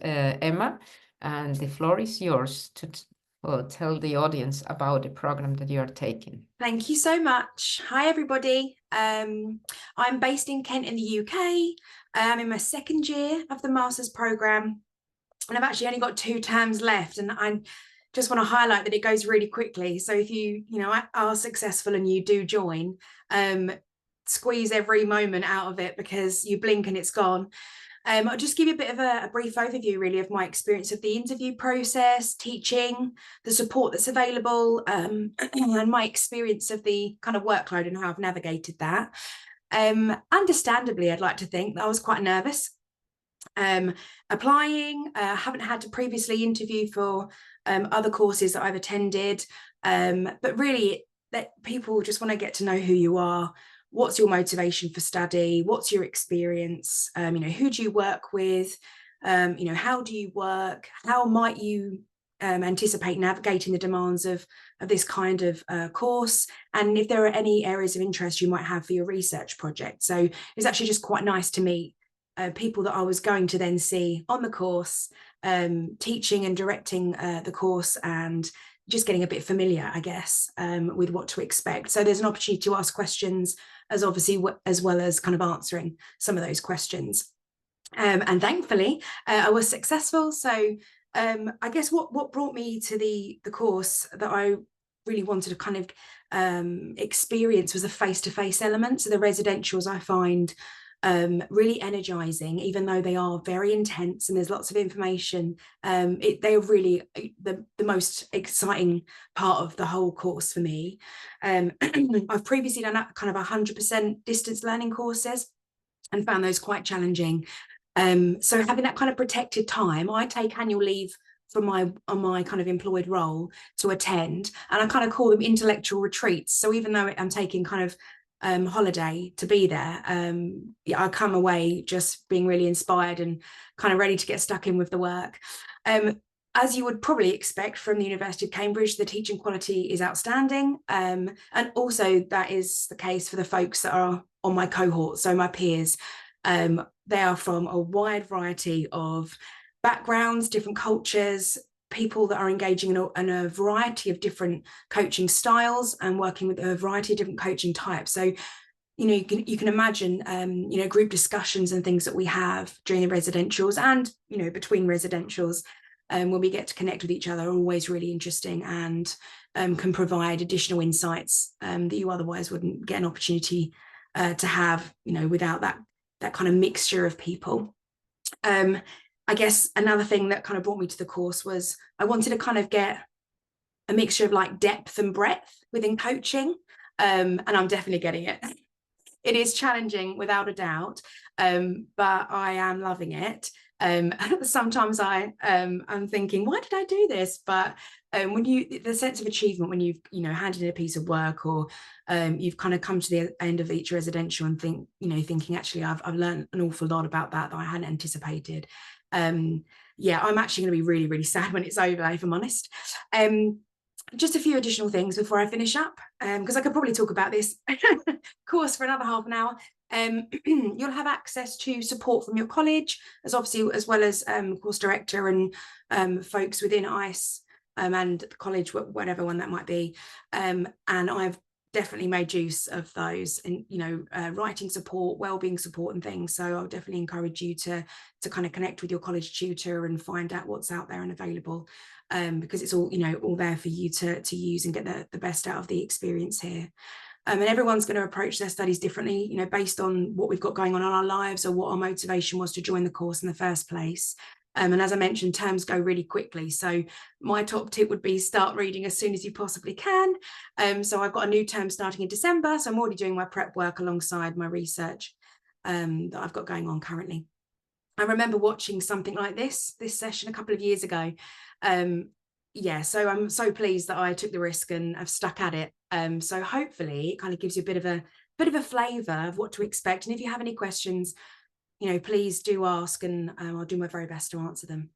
Emma, and the floor is yours to tell the audience about the program that you are taking. Thank you so much. Hi, everybody. I'm based in Kent in the UK. I'm in my second year of the master's program, and I've actually only got 2 terms left. And I just want to highlight that it goes really quickly. So if you are successful and you do join, squeeze every moment out of it, because you blink and it's gone. I'll just give you a bit of a brief overview, really, of my experience of the interview process, teaching, the support that's available, and my experience of the kind of workload and how I've navigated that. Understandably, I'd like to think that I was quite nervous applying. Haven't had to previously interview for other courses that I've attended, but really that people just want to get to know who you are. What's your motivation for study? What's your experience? Who do you work with? How do you work? How might you anticipate navigating the demands of this kind of course? And if there are any areas of interest you might have for your research project. So it's actually just quite nice to meet people that I was going to then see on the course, teaching and directing the course, and just getting a bit familiar, I guess, with what to expect. So there's an opportunity to ask questions, as well as kind of answering some of those questions. And thankfully, I was successful. So I guess what brought me to the course that I really wanted to kind of experience was a face-to-face element. So the residentials I find really energizing, even though they are very intense and there's lots of information. They are really the most exciting part of the whole course for me. I've previously done kind of 100% distance learning courses and found those quite challenging. So having that kind of protected time, I take annual leave from my kind of employed role to attend, and I kind of call them intellectual retreats. So even though I'm taking kind of holiday to be there, I come away just being really inspired and kind of ready to get stuck in with the work. As you would probably expect from the University of Cambridge, the teaching quality is outstanding, and also that is the case for the folks that are on my cohort, so my peers. They are from a wide variety of backgrounds, different cultures, people that are engaging in a variety of different coaching styles and working with a variety of different coaching types. So, you can imagine, group discussions and things that we have during the residentials and, between residentials, when we get to connect with each other, are always really interesting and can provide additional insights that you otherwise wouldn't get an opportunity to have, without that kind of mixture of people. I guess another thing that kind of brought me to the course was I wanted to kind of get a mixture of like depth and breadth within coaching, and I'm definitely getting it. It is challenging without a doubt, but I am loving it. Sometimes I'm thinking, why did I do this? But when the sense of achievement when you've handed in a piece of work, or you've kind of come to the end of each residential and thinking actually I've learned an awful lot about that I hadn't anticipated. I'm actually going to be really, really sad when it's over, if I'm honest. Just a few additional things before I finish up, because I could probably talk about this course for another half an hour. You'll have access to support from your college, as well as course director and folks within ICE and the college, whatever one that might be. And I've definitely made use of those, and writing support, wellbeing support and things. So I'll definitely encourage you to kind of connect with your college tutor and find out what's out there and available, because it's all all there for you to use and get the best out of the experience here. And everyone's going to approach their studies differently, based on what we've got going on in our lives or what our motivation was to join the course in the first place. And as I mentioned, terms go really quickly. So my top tip would be start reading as soon as you possibly can. So I've got a new term starting in December. So I'm already doing my prep work alongside my research that I've got going on currently. I remember watching something like this session a couple of years ago. So I'm so pleased that I took the risk and I've stuck at it. So hopefully it kind of gives you a bit of a flavour of what to expect. And if you have any questions, please do ask, and I'll do my very best to answer them.